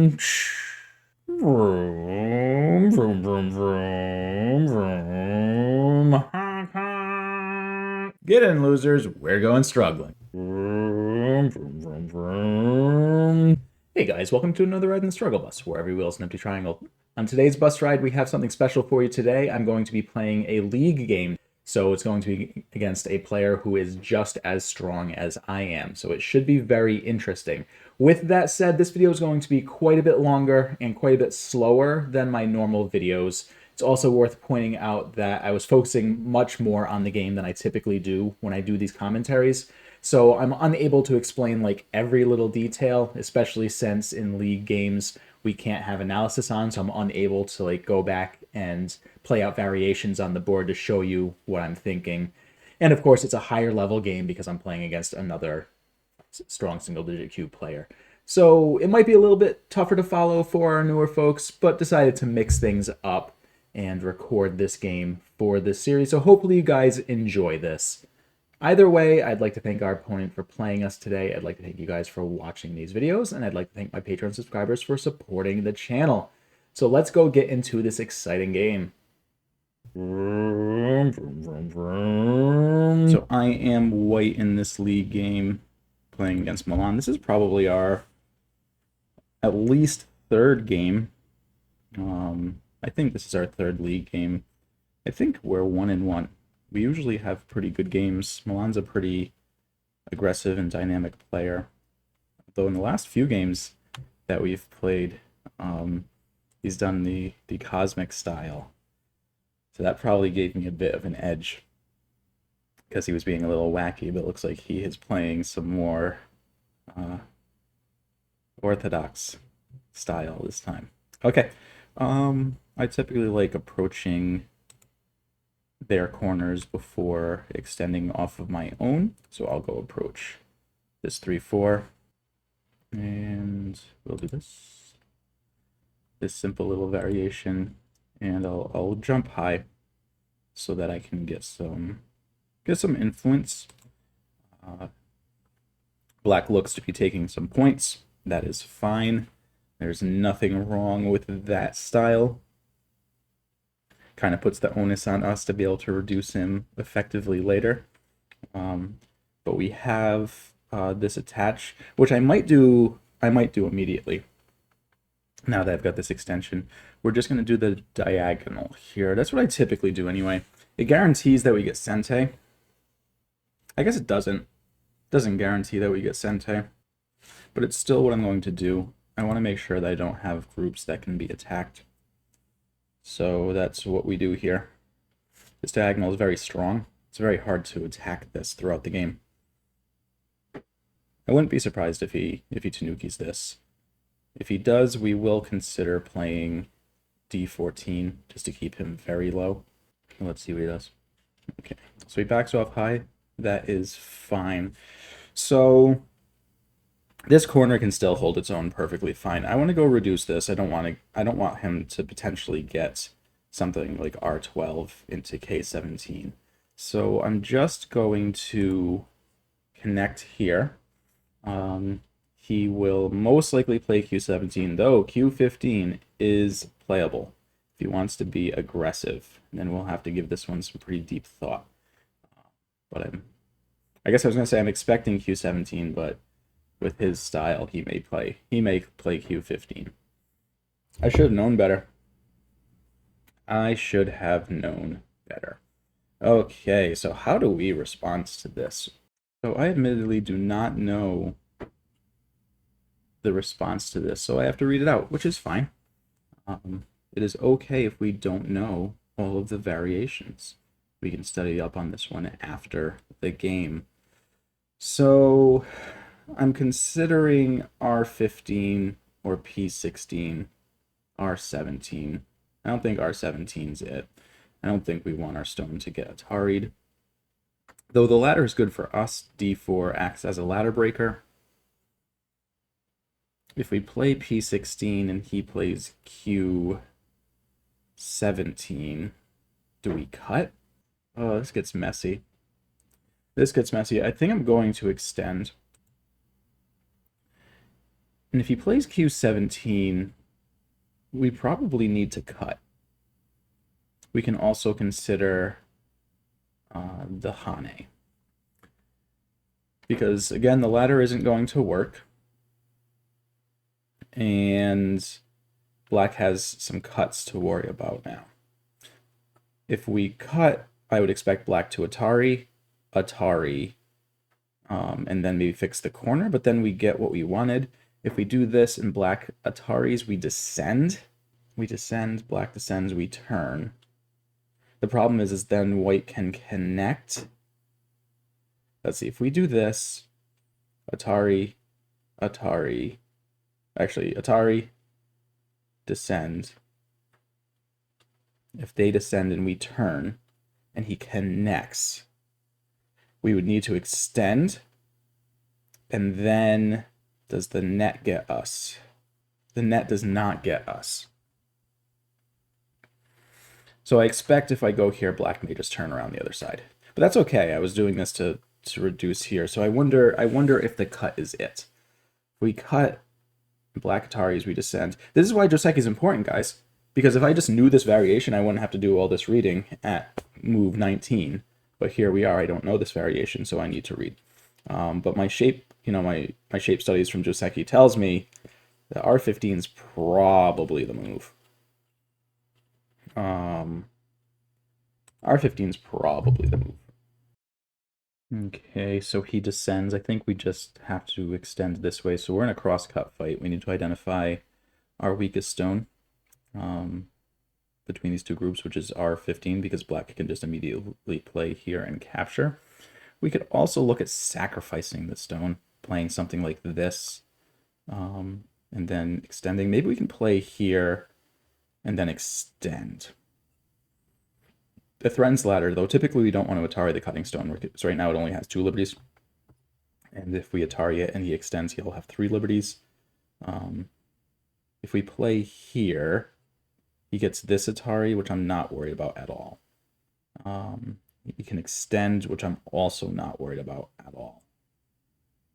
Vroom, vroom, vroom, vroom, vroom. Honk, honk. Get in, losers. We're going struggling. Vroom, vroom, vroom, vroom. Hey guys, welcome to another ride in the struggle bus, where every wheel is an empty triangle. On today's bus ride, we have something special for you today. I'm going to be playing a league game. So it's going to be against a player who is just as strong as I am. So it should be very interesting. With that said, this video is going to be quite a bit longer and quite a bit slower than my normal videos. It's also worth pointing out that I was focusing much more on the game than I typically do when I do these commentaries. So I'm unable to explain like every little detail, especially since in league games we can't have analysis on, so I'm unable to like go back and play out variations on the board to show you what I'm thinking. And of course, it's a higher level game because I'm playing against another strong single-digit cube player. So it might be a little bit tougher to follow for our newer folks, but decided to mix things up and record this game for this series. So hopefully you guys enjoy this. Either way, I'd like to thank our opponent for playing us today. I'd like to thank you guys for watching these videos, and I'd like to thank my Patreon subscribers for supporting the channel. So let's go get into this exciting game. So I am white in this league game, playing against Milan. This is probably our at least third game. I think this is our third league game. I think we're 1-1. We usually have pretty good games. Milan's a pretty aggressive and dynamic player. Though in the last few games that we've played, he's done the cosmic style. So that probably gave me a bit of an edge because he was being a little wacky, but it looks like he is playing some more orthodox style this time. Okay, I typically like approaching their corners before extending off of my own, so I'll go approach this 3-4, and we'll do this simple little variation, and I'll jump high so that I can get some influence. Black looks to be taking some points. That is fine. There's nothing wrong with that style. Kind of puts the onus on us to be able to reduce him effectively later. But we have this attach, which I might do immediately. Now that I've got this extension, we're just going to do the diagonal here. That's what I typically do anyway. It guarantees that we get Sente. I guess it doesn't guarantee that we get Sente, but it's still what I'm going to do. I want to make sure that I don't have groups that can be attacked. So that's what we do here. This diagonal is very strong. It's very hard to attack this throughout the game. I wouldn't be surprised if he tanukis this. If he does, we will consider playing d14 just to keep him very low. Let's see what he does. Okay, so he backs off high. That is fine. So this corner can still hold its own perfectly fine. I want to go reduce this. I don't want him to potentially get something like R12 into K17. So I'm just going to connect here. He will most likely play Q17, though Q15 is playable if he wants to be aggressive. And then we'll have to give this one some pretty deep thought. But I guess I was going to say I'm expecting Q17, but with his style, he may play Q15. I should have known better. Okay, so how do we respond to this? So I admittedly do not know the response to this, so I have to read it out, which is fine. It is okay if we don't know all of the variations. We can study up on this one after the game. So I'm considering R15 or P16, R17. I don't think R17's it. I don't think we want our stone to get Atari'd. Though the ladder is good for us, D4 acts as a ladder breaker. If we play P16 and he plays Q17, do we cut? Oh, this gets messy. I think I'm going to extend. And if he plays q17, we probably need to cut. We can also consider the Hane. Because, again, the ladder isn't going to work. And black has some cuts to worry about now. If we cut, I would expect black to Atari, and then maybe fix the corner, but then we get what we wanted. If we do this and black Ataris, we descend. We descend, black descends, we turn. The problem is then white can connect. Let's see, if we do this, Atari, descend. If they descend and we turn, and he connects, we would need to extend, and then does the net get us? The net does not get us. So I expect if I go here, black may just turn around the other side. But that's okay. I was doing this to reduce here. So I wonder if the cut is it. If we cut black Ataris, we descend. This is why Joseki is important, guys. Because if I just knew this variation, I wouldn't have to do all this reading at move 19. But here we are. I don't know this variation, so I need to read. But my shape, my shape studies from Joseki tells me that R15 is probably the move. R15 is probably the move. Okay, so he descends. I think we just have to extend this way. So we're in a cross-cut fight. We need to identify our weakest stone between these two groups, which is R15, because black can just immediately play here and capture. We could also look at sacrificing the stone, playing something like this, and then extending. Maybe we can play here and then extend. The threatens ladder, though, typically we don't want to Atari the cutting stone, because right now it only has 2 liberties. And if we Atari it and he extends, he'll have 3 liberties. If we play here, he gets this Atari, which I'm not worried about at all. He can extend, which I'm also not worried about at all.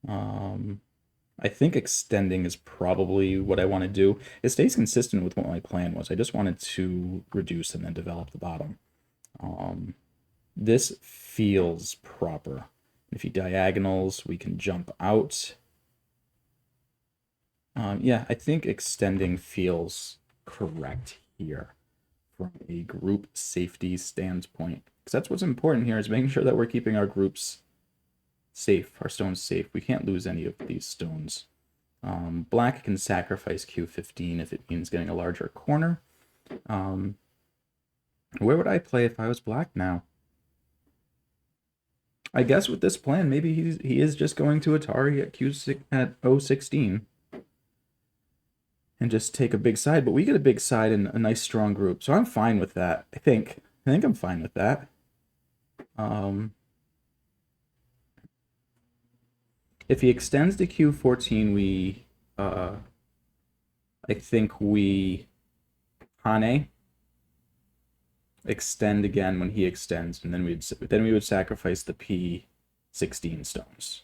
I think extending is probably what I want to do. It stays consistent with what my plan was. I just wanted to reduce and then develop the bottom. This feels proper. If he diagonals, we can jump out. Yeah, I think extending feels correct here from a group safety standpoint. Because that's what's important here, is making sure that we're keeping our groups safe, our stones safe. We can't lose any of these stones. Black can sacrifice Q15 if it means getting a larger corner. Where would I play if I was black now? I guess with this plan, maybe he is just going to Atari at O16 and just take a big side. But we get a big side in a nice strong group, so I'm fine with that. I think I'm fine with that. If he extends to Q14, I think we Hane. Extend again when he extends, and then we would sacrifice the P16 stones,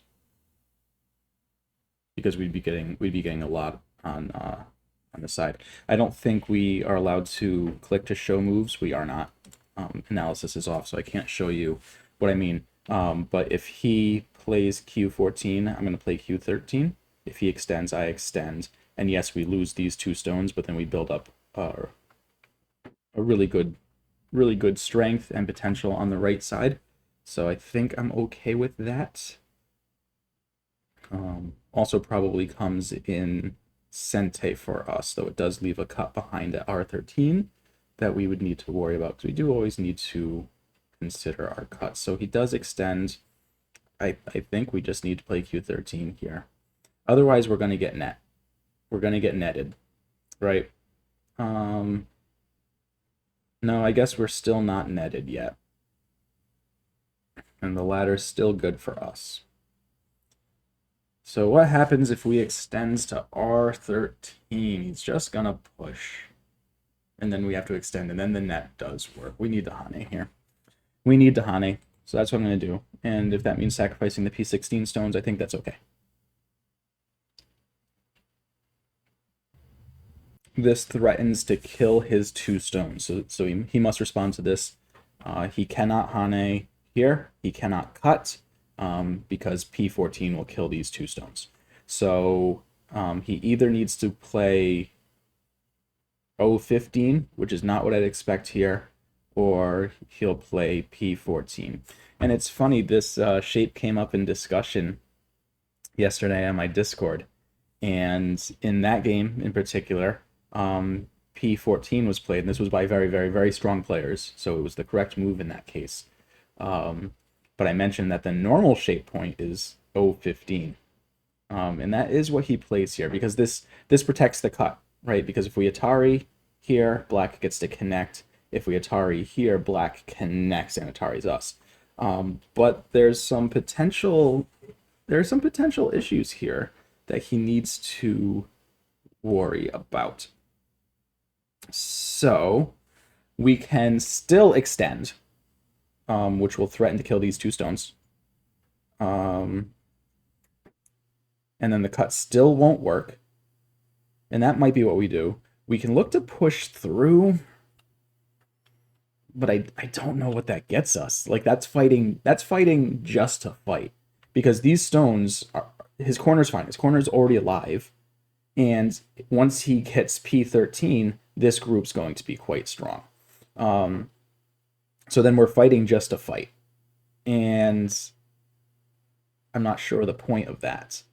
because we'd be getting a lot on the side. I don't think we are allowed to click to show moves. We are not. Analysis is off, so I can't show you what I mean. But if he plays Q14, I'm going to play Q13. If he extends, I extend, and yes, we lose these 2 stones, but then we build up a really good strength and potential on the right side. So I think I'm okay with that. Also probably comes in Sente for us, though it does leave a cut behind at R13 that we would need to worry about, because we do always need to consider our cuts. So he does extend. I think we just need to play Q13 here. Otherwise, we're going to get net. We're going to get netted, right? No, I guess we're still not netted yet. And the ladder's still good for us. So what happens if we extends to R13? He's just going to push. And then we have to extend, and then the net does work. We need the Hane here. We need the Hane, so that's what I'm going to do. And if that means sacrificing the P16 stones, I think that's okay. this threatens to kill his 2 stones. So he must respond to this. He cannot Hane here. He cannot cut because P14 will kill these 2 stones. So he either needs to play O15, which is not what I'd expect here, or he'll play P14. And it's funny, this shape came up in discussion yesterday on my Discord. And in that game in particular, P14 was played, and this was by very, very, very strong players, so it was the correct move in that case. But I mentioned that the normal shape point is O15. And that is what he plays here, because this protects the cut, right? Because if we Atari here, black gets to connect. If we Atari here, black connects and Atari's us. But there's some potential issues here that he needs to worry about. So we can still extend, which will threaten to kill these 2 stones. And then the cut still won't work. And that might be what we do. We can look to push through, but I don't know what that gets us. Like, that's fighting just to fight. Because these stones are, his corner's fine. His corner's already alive. And once he hits P13, this group's going to be quite strong. So then we're fighting just to fight. And I'm not sure the point of that.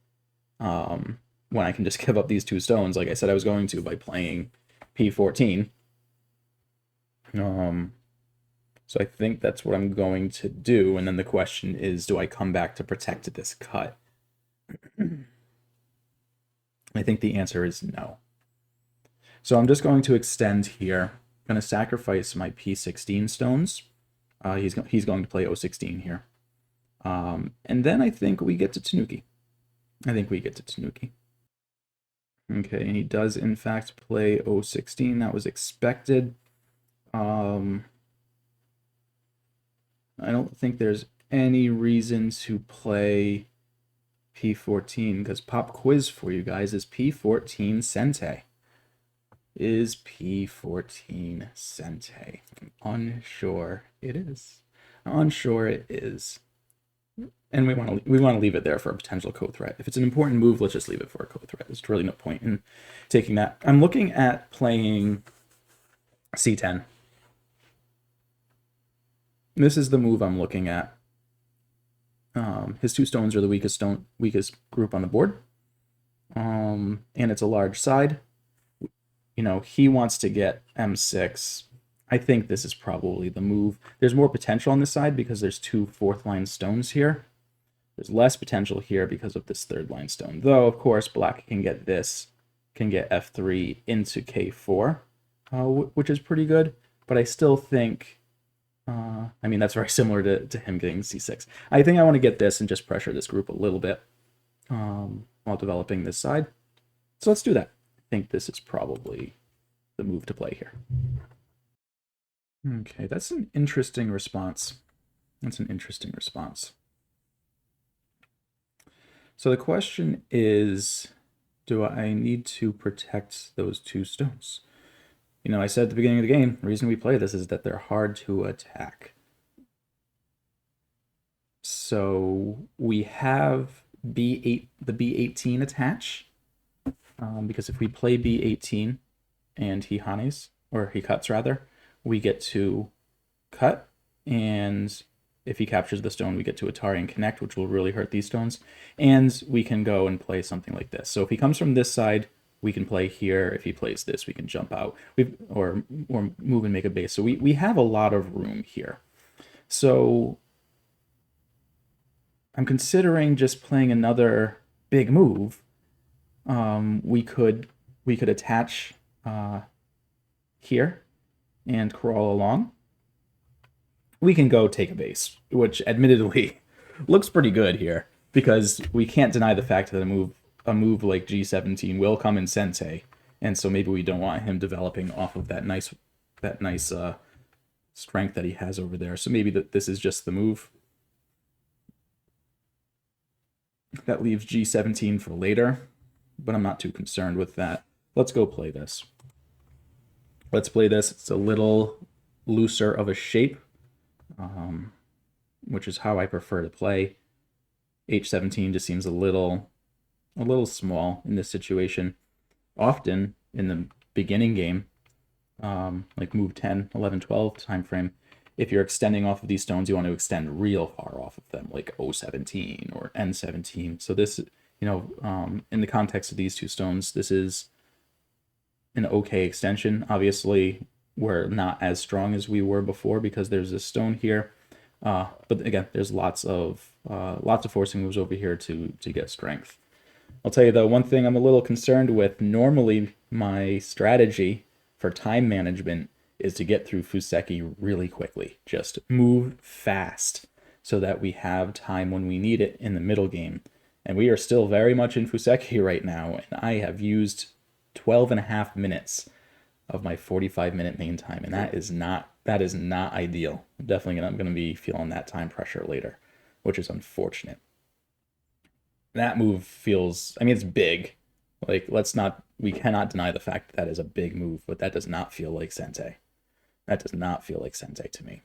When I can just give up these 2 stones, like I said I was going to, by playing P14. So I think that's what I'm going to do. And then the question is, do I come back to protect this cut? I think the answer is no. So I'm just going to extend here. I'm going to sacrifice my P16 stones. He's going to play O16 here. And then I think we get to Tanuki. Okay, and he does in fact play O16. That was expected. I don't think there's any reason to play P14, because pop quiz for you guys is P14 Sente. Is P14 Sente? I'm unsure it is. And we want to leave it there for a potential co-threat. If it's an important move, let's just leave it for a co-threat. There's really no point in taking that. I'm looking at playing C10. This is the move I'm looking at. His 2 stones are the weakest group on the board. And it's a large side. You know, he wants to get M6. I think this is probably the move. There's more potential on this side because there's 2 4th-line stones here. There's less potential here because of this 3rd-line stone. Though, of course, black can get this, can get F3 into K4, which is pretty good. But I still think, I mean, that's very similar to him getting C6. I think I want to get this and just pressure this group a little bit while developing this side. So let's do that. I think this is probably the move to play here. Okay, that's an interesting response. So the question is, do I need to protect those 2 stones? You know, I said at the beginning of the game, the reason we play this is that they're hard to attack. So we have the B18 attach, because if we play B18 and he hanes, or he cuts rather, we get to cut, and if he captures the stone, we get to Atari and connect, which will really hurt these stones. And we can go and play something like this. So if he comes from this side, we can play here. If he plays this, we can jump out or move and make a base. So we have a lot of room here. So I'm considering just playing another big move. We could attach here and crawl along. We can go take a base, which admittedly looks pretty good here, because we can't deny the fact that a move like G17 will come in Sente, and so maybe we don't want him developing off of that nice strength that he has over there. So maybe this is just the move. That leaves G17 for later, but I'm not too concerned with that. Let's go play this. Let's play this. It's a little looser of a shape, which is how I prefer to play. H17 just seems a little small in this situation. Often in the beginning game, like move 10, 11, 12 time frame, if you're extending off of these stones, you want to extend real far off of them, like O17 or N17. So this, in the context of these two stones, this is an okay extension. Obviously, we're not as strong as we were before because there's this stone here. But again, there's lots of forcing moves over here to get strength. I'll tell you though, one thing I'm a little concerned with. Normally, my strategy for time management is to get through Fuseki really quickly. Just move fast so that we have time when we need it in the middle game. And we are still very much in Fuseki right now, and I have used 12 and a half minutes of my 45-minute main time, and that is not ideal. I'm definitely going to be feeling that time pressure later, which is unfortunate. That move feels, it's big. Like, we cannot deny the fact that is a big move, but that does not feel like Sente. That does not feel like Sente to me.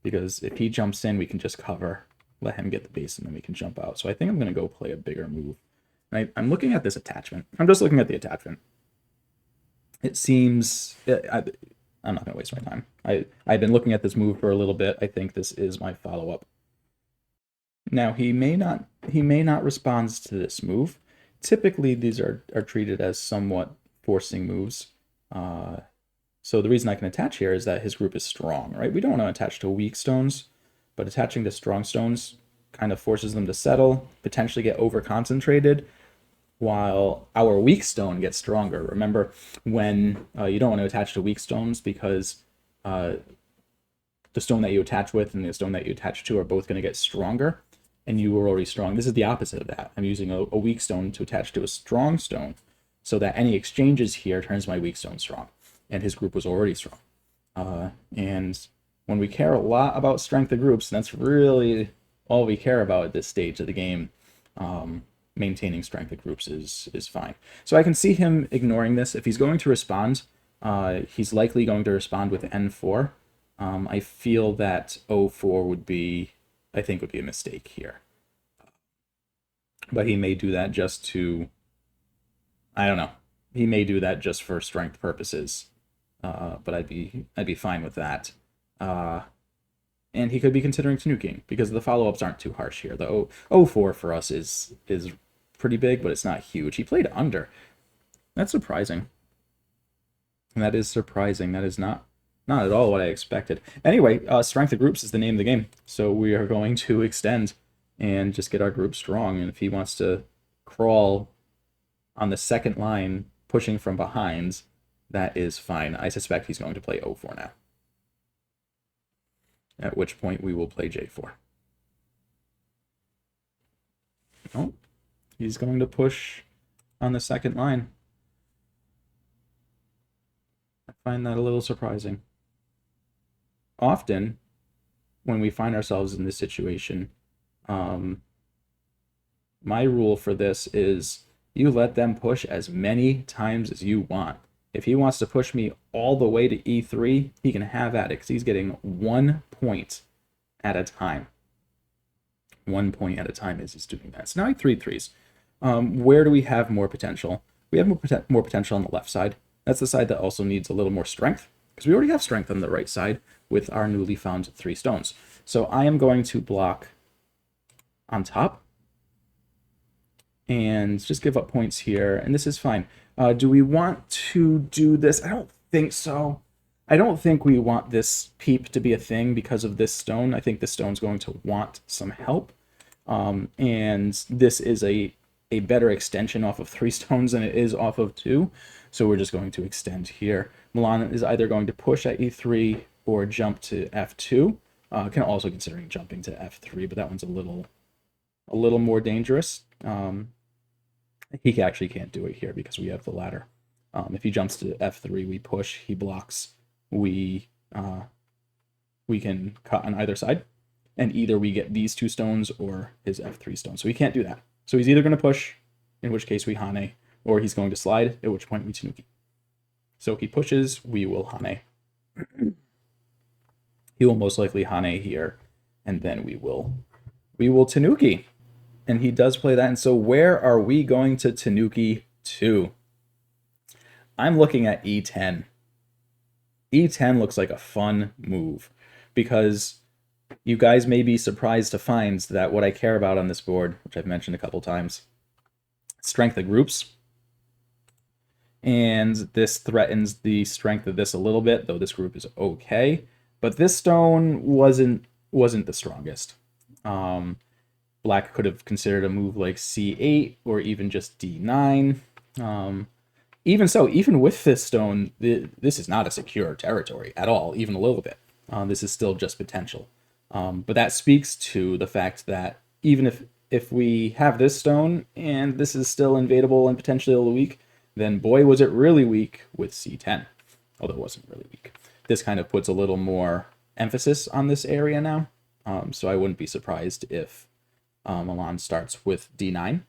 Because if he jumps in, we can just cover, let him get the base, and then we can jump out. So I think I'm going to go play a bigger move. And I'm looking at this attachment. I'm just looking at the attachment. It seems, I'm not going to waste my time. I've been looking at this move for a little bit. I think this is my follow-up. Now, he may not respond to this move. Typically, these are treated as somewhat forcing moves. So the reason I can attach here is that his group is strong, right? We don't want to attach to weak stones, but attaching to strong stones kind of forces them to settle, potentially get over-concentrated, while our weak stone gets stronger. Remember, when you don't want to attach to weak stones because the stone that you attach with and the stone that you attach to are both going to get stronger, and you were already strong. This is the opposite of that. I'm using a weak stone to attach to a strong stone so that any exchanges here turns my weak stone strong, and his group was already strong. And when we care a lot about strength of groups, that's really all we care about at this stage of the game. Maintaining strength of groups is fine. So I can see him ignoring this. If he's going to respond, he's likely going to respond with N4. I feel that O4 would be a mistake here. But he may do that just to, I don't know. He may do that just for strength purposes. But I'd be fine with that. And he could be considering Tanuking because the follow-ups aren't too harsh here. The O4 for us is pretty big, but it's not huge. He played under. That's surprising. That is surprising. That is not at all what I expected. Anyway, strength of groups is the name of the game. So we are going to extend and just get our group strong. And if he wants to crawl on the second line, pushing from behind, that is fine. I suspect he's going to play O4 now. At which point we will play J4. Oh, he's going to push on the second line. I find that a little surprising. Often, when we find ourselves in this situation, my rule for this is you let them push as many times as you want. If he wants to push me all the way to E3, he can have at it because he's getting 1 point at a time. 1 point at a time as he's doing that. So now I have 3 threes. Where do we have more potential? We have more potential on the left side. That's the side that also needs a little more strength because we already have strength on the right side with our newly found 3 stones. So I am going to block on top and just give up points here, and this is fine. Do we want to do this? I don't think so. I don't think we want this peep to be a thing because of this stone. I think this stone's going to want some help. And this is a better extension off of 3 stones than it is off of 2. So we're just going to extend here. Milan is either going to push at E3 or jump to F2. Can also considering jumping to F3, but that one's a little more dangerous. He actually can't do it here because we have the ladder. If he jumps to F3, we push, he blocks, we can cut on either side, and either we get these 2 stones or his F3 stone. So he can't do that. So he's either going to push, in which case we Hane, or he's going to slide, at which point we Tanuki. So he pushes, we will Hane. He will most likely Hane here, and then we will Tanuki. And he does play that. And so where are we going to Tanuki to? I'm looking at E10. E10 looks like a fun move because you guys may be surprised to find that what I care about on this board, which I've mentioned a couple times, strength of groups. And this threatens the strength of this a little bit, though this group is okay. But this stone wasn't the strongest. Black could have considered a move like C8 or even just D9. Even so, even with this stone, this is not a secure territory at all, even a little bit. This is still just potential. But that speaks to the fact that even if we have this stone and this is still invadable and potentially a little weak, then boy, was it really weak with C10. Although it wasn't really weak. This kind of puts a little more emphasis on this area now. So I wouldn't be surprised if Milan starts with D9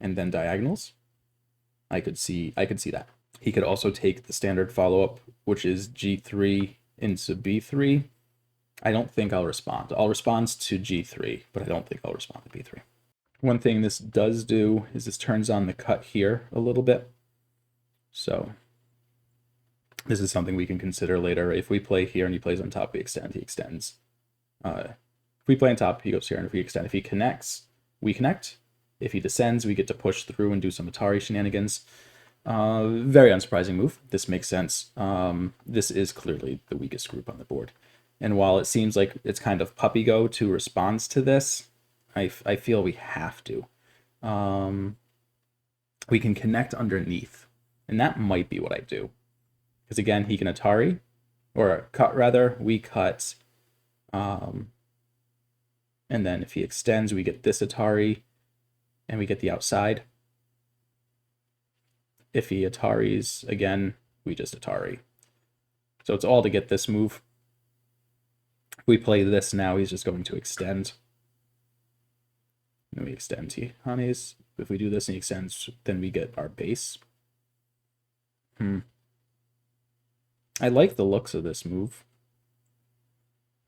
and then diagonals. I could see that. He could also take the standard follow-up, which is G3 into B3. I don't think I'll respond. I'll respond to G3, but I don't think I'll respond to B3. One thing this does do is this turns on the cut here a little bit. So this is something we can consider later. If we play here and he plays on top, we extend, he extends. If we play on top, he goes here, and if we extend, if he connects, we connect. If he descends, we get to push through and do some Atari shenanigans. Very unsurprising move. This makes sense. This is clearly the weakest group on the board. And while it seems like it's kind of puppy go to respond to this, I feel we have to. We can connect underneath, and that might be what I do. Because again, he can Atari, or cut rather, we cut. And then if he extends, we get this Atari, and we get the outside. If he Ataris again, we just Atari. So it's all to get this move. If we play this now, he's just going to extend. Then we extend he Hanes. If we do this and he extends, then we get our base. I like the looks of this move.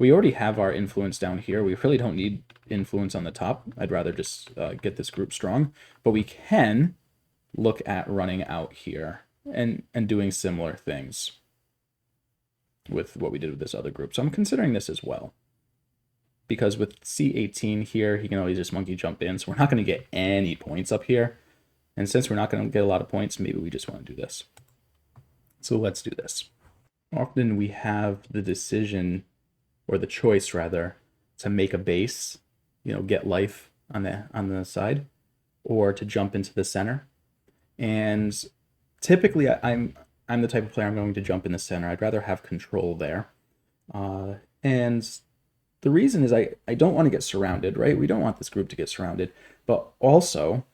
We already have our influence down here. We really don't need influence on the top. I'd rather just get this group strong. But we can look at running out here and doing similar things with what we did with this other group. So I'm considering this as well. Because with C18 here, he can always just monkey jump in. So we're not going to get any points up here. And since we're not going to get a lot of points, maybe we just want to do this. So let's do this. Often we have the decision, or the choice rather, to make a base, get life on the side, or to jump into the center. And typically I'm the type of player I'm going to jump in the center. I'd rather have control there. And the reason is I don't want to get surrounded, right? We don't want this group to get surrounded. But also,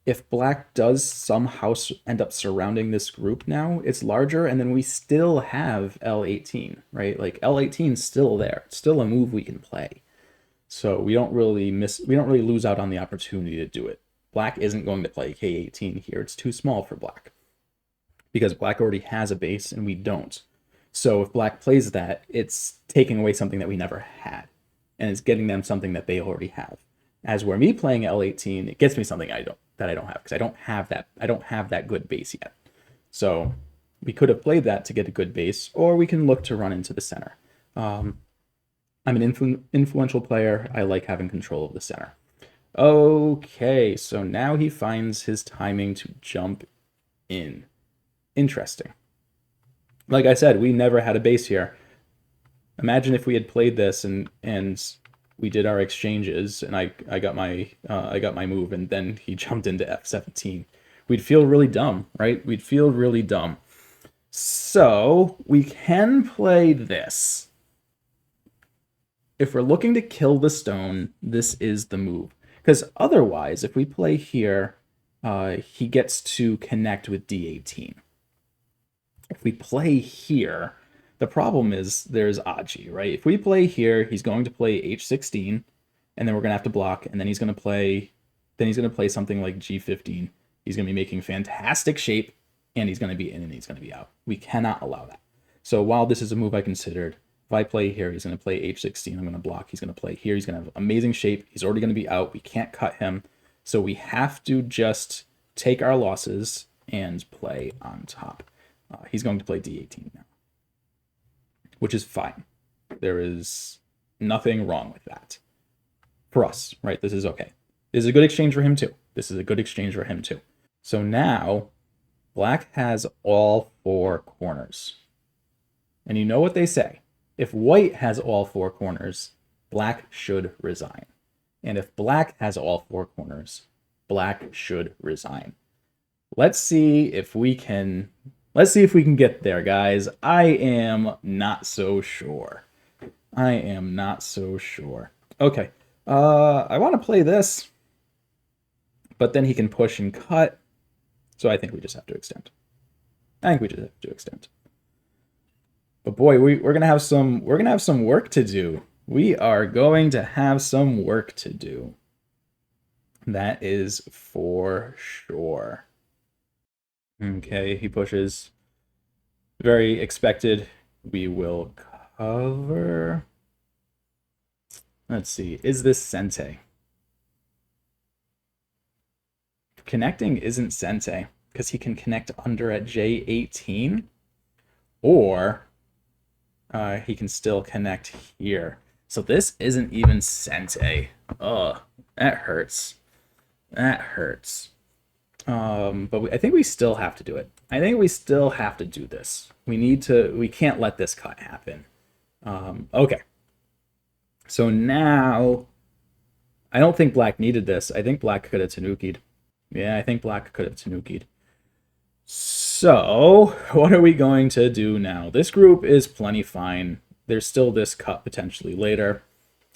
if black does somehow end up surrounding this group now, it's larger, and then we still have L18, right? Like L18 is still there. It's still a move we can play. So we don't really lose out on the opportunity to do it. Black isn't going to play K18 here. It's too small for black. Because black already has a base and we don't. So if black plays that, it's taking away something that we never had. And it's getting them something that they already have. As where me playing L18, it gets me something I don't have, because I don't have that good base yet. So we could have played that to get a good base, or we can look to run into the center. I'm an influential player. I like having control of the center. Okay, so now he finds his timing to jump in. Interesting. Like I said, we never had a base here. Imagine if we had played this and we did our exchanges, and I got my move, and then he jumped into F17. We'd feel really dumb, right? We'd feel really dumb. So we can play this. If we're looking to kill the stone, this is the move. Because otherwise, if we play here, he gets to connect with D18. If we play here, the problem is there's Aji, right? If we play here, he's going to play H16, and then we're going to have to block, and then he's going to play something like G15. He's going to be making fantastic shape, and he's going to be in and he's going to be out. We cannot allow that. So while this is a move I considered, if I play here, he's going to play h16. I'm going to block. He's going to play here. He's going to have amazing shape. He's already going to be out. We can't cut him. So we have to just take our losses and play on top. He's going to play d18 now, which is fine. There is nothing wrong with that. For us, right? This is okay. This is a good exchange for him too. This is a good exchange for him too. So now, black has all 4 corners. And you know what they say. If white has all 4 corners, black should resign. And if black has all 4 corners, black should resign. Let's see if we can get there, guys. I am not so sure. Okay. I want to play this, but then he can push and cut. So I think we just have to extend. But boy, we're gonna have some work to do. We are going to have some work to do. That is for sure. Okay, he pushes. Very expected. We will cover. Let's see. Is this Sente? Connecting isn't Sente because he can connect under at J18, or he can still connect here. So this isn't even Sente. Ugh, that hurts. But I think we still have to do it. I think we still have to do this. We can't let this cut happen. Okay. So now, I don't think black needed this. I think black could have Tanuki'd. Yeah, I think black could have Tanuki'd. So, what are we going to do now? This group is plenty fine. There's still this cut potentially later.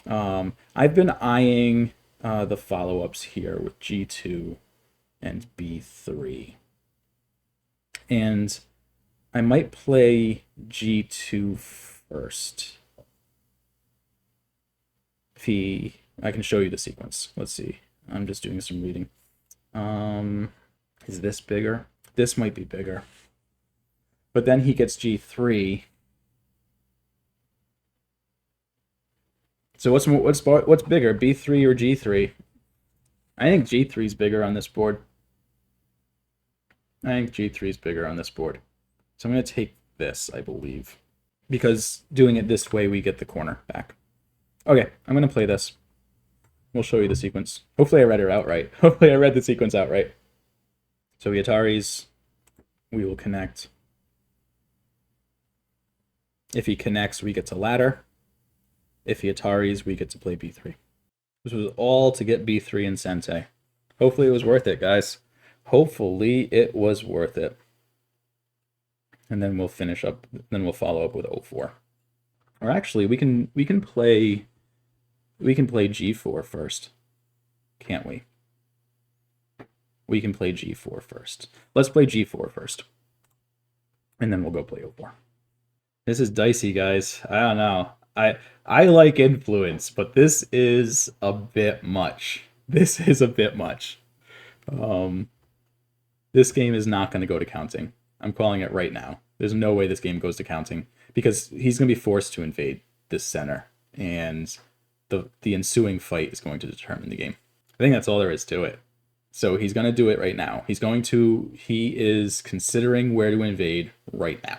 I've been eyeing the follow-ups here with G2 and B3. And I might play G2 first. I can show you the sequence. Let's see. I'm just doing some reading. Is this bigger? This might be bigger. But then he gets G3. So what's bigger, B3 or G3? I think G3 is bigger on this board. So I'm going to take this, I believe. Because doing it this way, we get the corner back. Okay, I'm going to play this. We'll show you the sequence. Hopefully I read her out right. Hopefully I read the sequence out right. So the Ataris, we will connect. If he connects, we get to ladder. If he Ataris, we get to play B3. This was all to get B3 and Sente. Hopefully it was worth it, guys. Hopefully it was worth it. And then we'll finish up, then we'll follow up with 04. Or actually, we can play G4 first. Can't we? We can play G4 first. Let's play G4 first. And then we'll go play 04. This is dicey, guys. I don't know. I like Influence, but this is a bit much. This game is not going to go to counting. I'm calling it right now. There's no way this game goes to counting because he's going to be forced to invade this center, and the ensuing fight is going to determine the game. I think that's all there is to it. So he's going to do it right now. He is considering where to invade right now.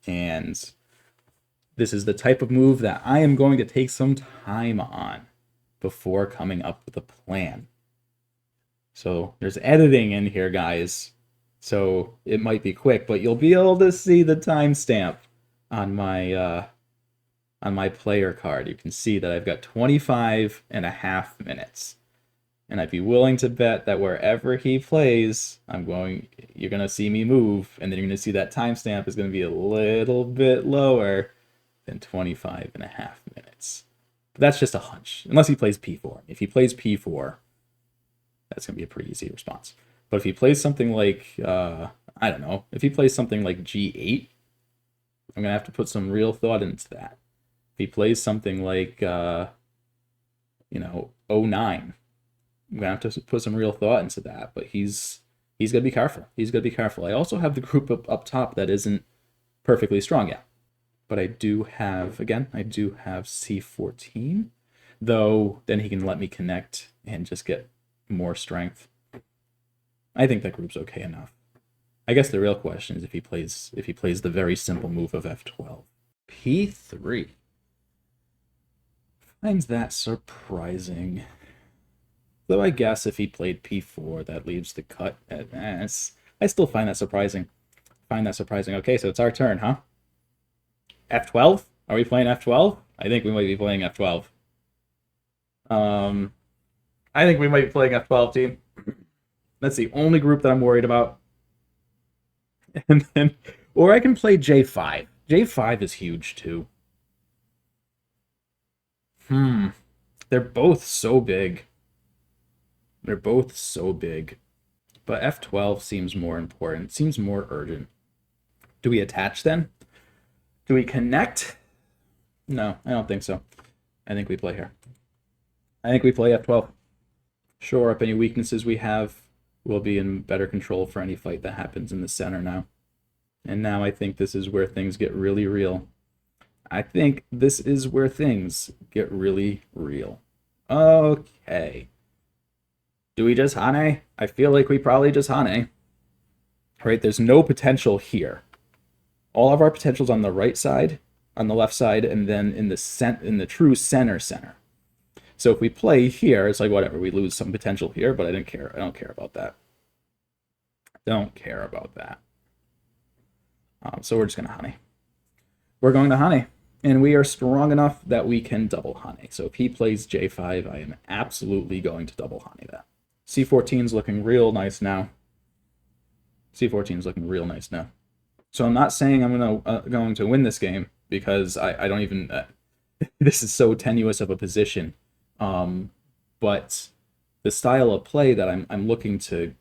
And this is the type of move that I am going to take some time on before coming up with a plan. So there's editing in here, guys. So it might be quick, but you'll be able to see the timestamp on my player card. You can see that I've got 25.5 minutes. And I'd be willing to bet that wherever he plays, you're going to see me move, and then you're going to see that timestamp is going to be a little bit lower than 25.5 minutes. But that's just a hunch, unless he plays P4. If he plays P4, that's going to be a pretty easy response. But if he plays something like, I don't know, if he plays something like G8, I'm going to have to put some real thought into that. If he plays something like, 09, I'm going to have to put some real thought into that. But he's He's going to be careful. He's going to be careful. I also have the group up top that isn't perfectly strong yet. But I do have C14, though then he can let me connect and just get more strength. I think that group's okay enough. I guess the real question is if he plays the very simple move of F12. P3. Finds that surprising. Though I guess if he played P4, that leaves the cut at S. I still find that surprising. Okay, so it's our turn, huh? F12? Are we playing F12? I think we might be playing F12. I think we might be playing F12, team. That's the only group that I'm worried about. And then, or I can play J5. J5 is huge too. They're both so big. But F12 seems more important. Seems more urgent. Do we attach then? Do we connect? No, I don't think so. I think we play here. I think we play F12. Shore up any weaknesses we have. We'll be in better control for any fight that happens in the center now. And now I think this is where things get really real. Okay. Do we just Hane? I feel like we probably just Hane. Right, there's no potential here. All of our potential's on the right side, on the left side, and then in the true center. So if we play here, it's like whatever, we lose some potential here, but I don't care about that. So we're just gonna Hane. We're going to Hane, and we are strong enough that we can double Hane. So if he plays J5, I am absolutely going to double Hane that. C14's looking real nice now. So I'm not saying I'm going to win this game because I don't even. This is so tenuous of a position. But the style of play that I'm looking to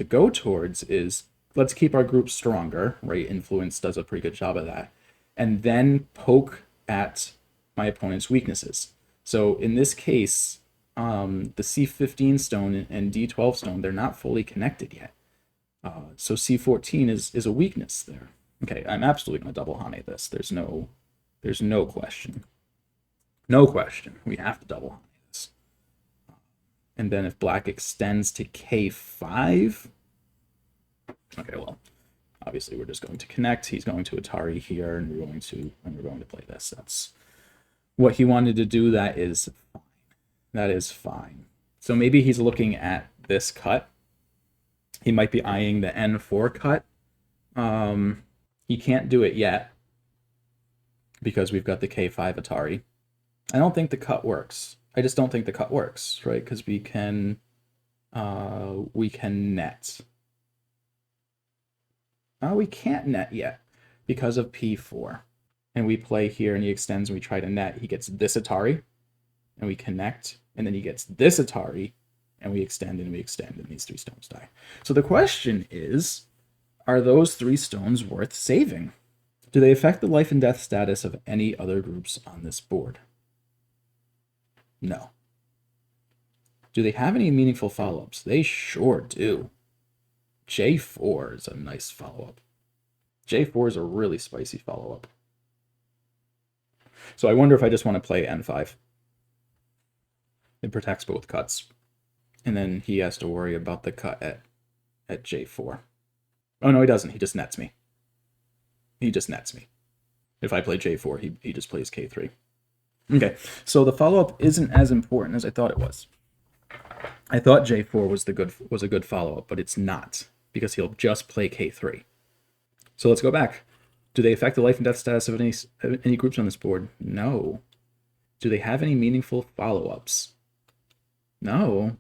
go towards is let's keep our group stronger, right? Influence does a pretty good job of that, and then poke at my opponent's weaknesses. So in this case, the C15 stone and D12 stone, they're not fully connected yet. So C14 is a weakness there. Okay, I'm absolutely going to double Hane this. There's no question. We have to double Hane this. And then if black extends to K5, okay, well, obviously we're just going to connect. He's going to Atari here, and we're going to play this. That's what he wanted to do. That is fine. So maybe he's looking at this cut. He might be eyeing the N4 cut. He can't do it yet because we've got the K5 Atari. I don't think the cut works. I just don't think the cut works, right? Because we can net. We can't net yet because of P4. And we play here and he extends and we try to net. He gets this Atari and we connect, and then he gets this Atari and we extend and these three stones die. So the question is, are those three stones worth saving? Do they affect the life and death status of any other groups on this board? No. Do they have any meaningful follow-ups? They sure do. J4 is a nice follow-up. J4 is a really spicy follow-up. So I wonder if I just want to play N5. It protects both cuts. And then he has to worry about the cut at J4. Oh, no, he doesn't. He just nets me. If I play J4, he just plays K3. Okay, so the follow-up isn't as important as I thought it was. I thought J4 was a good follow-up, but it's not, because he'll just play K3. So let's go back. Do they affect the life and death status of any groups on this board? No. Do they have any meaningful follow-ups? No.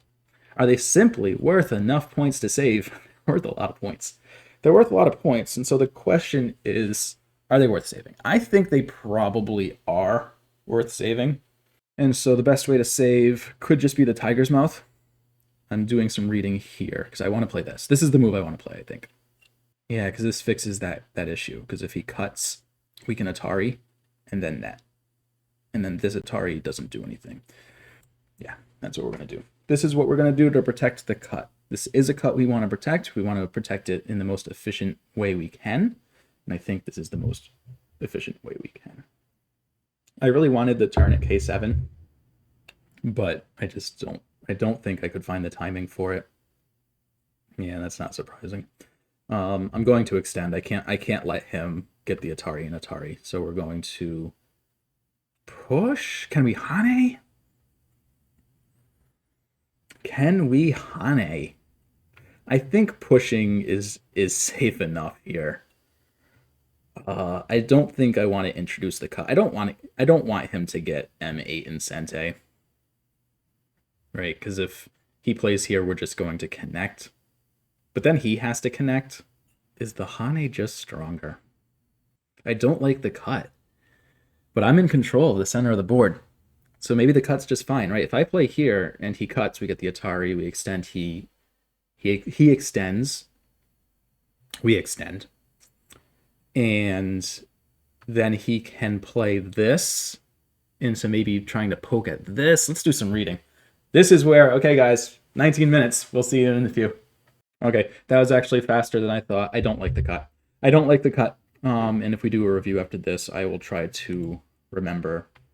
Are they simply worth enough points to save? Worth a lot of points. They're worth a lot of points, and so the question is, are they worth saving? I think they probably are worth saving. And so the best way to save could just be the Tiger's Mouth. I'm doing some reading here because I want to play this. This is the move I want to play, I think. Yeah, because this fixes that issue. Because if he cuts, we can Atari and then net. And then this Atari doesn't do anything. Yeah, that's what we're going to do. This is what we're going to do to protect the cut. This is a cut we want to protect. We want to protect it in the most efficient way we can. And I think this is the most efficient way we can. I really wanted the turn at K7, but I don't think I could find the timing for it. Yeah, that's not surprising. I'm going to extend. I can't let him get the Atari and Atari. So we're going to push. Can we Hane? Can we Hane? I think pushing is safe enough here. I don't think I want to introduce the cut. I don't want him to get M8 and Sente. Right? Because if he plays here, we're just going to connect. But then he has to connect. Is the Hane just stronger? I don't like the cut. But I'm in control of the center of the board. So maybe the cut's just fine, right? If I play here and he cuts, we get the Atari, we extend, he extends, we extend. And then he can play this into maybe trying to poke at this. Let's do some reading. This is where, okay guys, 19 minutes. We'll see you in a few. Okay, that was actually faster than I thought. I don't like the cut. I don't like the cut. And if we do a review after this, I will try to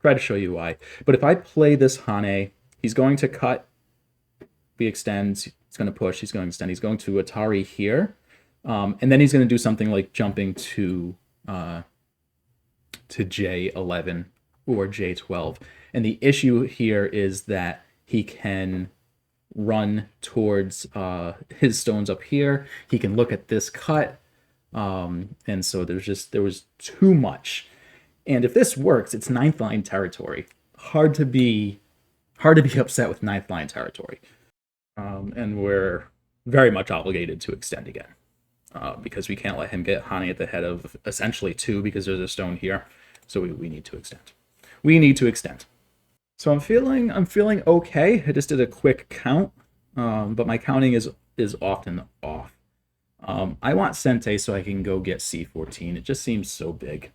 try to show you why. But if I play this Hane, he's going to cut, we extend, he's going to push, he's going to extend, he's going to Atari here. And then he's going to do something like jumping to J11 or J12. And the issue here is that he can run towards his stones up here. He can look at this cut. And so there was too much. And if this works, it's 9th line territory. Hard to be upset with 9th line territory. And we're very much obligated to extend again. Because we can't let him get Hane at the head of essentially 2 because there's a stone here. So we need to extend. We need to extend. So I'm feeling okay. I just did a quick count, but my counting is often off. I want Sente so I can go get C14. It just seems so big.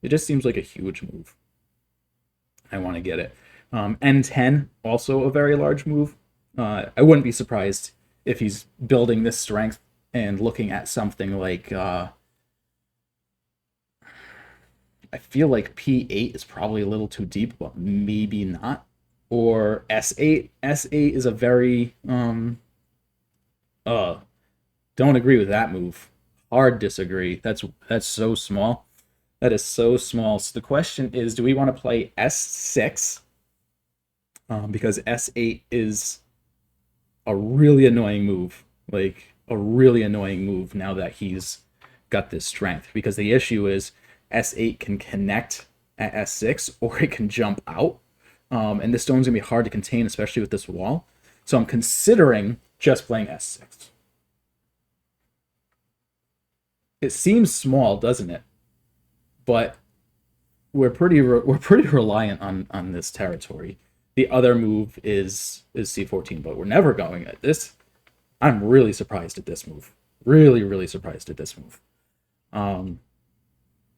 It just seems like a huge move. I want to get it. N10, also a very large move. I wouldn't be surprised if he's building this strength and looking at something like, I feel like P8 is probably a little too deep, but maybe not. Or S8. S8 is a very, don't agree with that move. Hard disagree. That's so small. That is so small. So the question is, do we want to play S6? Because S8 is a really annoying move. Like, a really annoying move now that he's got this strength. Because the issue is S8 can connect at S6 or it can jump out. And this stone's going to be hard to contain, especially with this wall. So I'm considering just playing S6. It seems small, doesn't it? But we're pretty reliant on this territory. The other move is C14, but we're never going at this. I'm really surprised at this move. Really surprised at this move.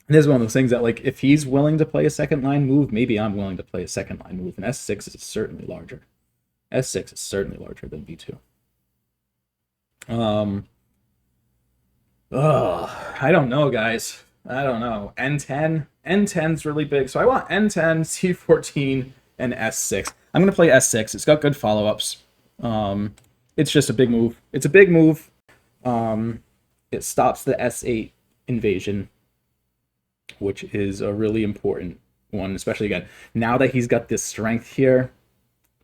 This is one of those things that, like, if he's willing to play a second line move, maybe I'm willing to play a second line move. And S6 is certainly larger. S6 is certainly larger than B2. I don't know, guys. I don't know. N10's really big. So I want N10, C14, and S6. I'm going to play S6. It's got good follow-ups. It's just a big move. It's a big move. It stops the S8 invasion, which is a really important one, especially again, now that he's got this strength here.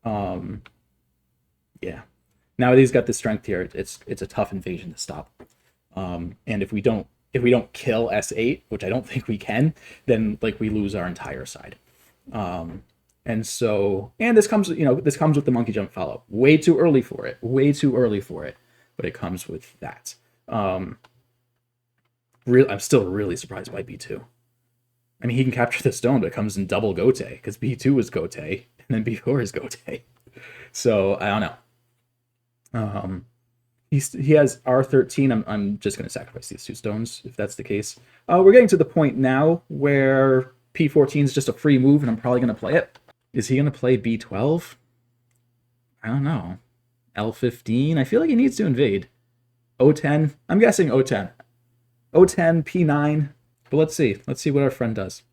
Yeah. Now that he's got this strength here, it's a tough invasion to stop. And if we don't kill S8, which I don't think we can, then like we lose our entire side. And this comes with the monkey jump follow. Way too early for it. But it comes with that. I'm still really surprised by B2. I mean, he can capture the stone, but it comes in double Gote, because B2 is Gote, and then B4 is Gote. So, I don't know. He has R13. I'm just going to sacrifice these 2 stones, if that's the case. We're getting to the point now where P14 is just a free move, and I'm probably going to play it. Is he going to play B12? I don't know. L15. I feel like he needs to invade. O10. I'm guessing O10. O10, P9. But let's see. Let's see what our friend does.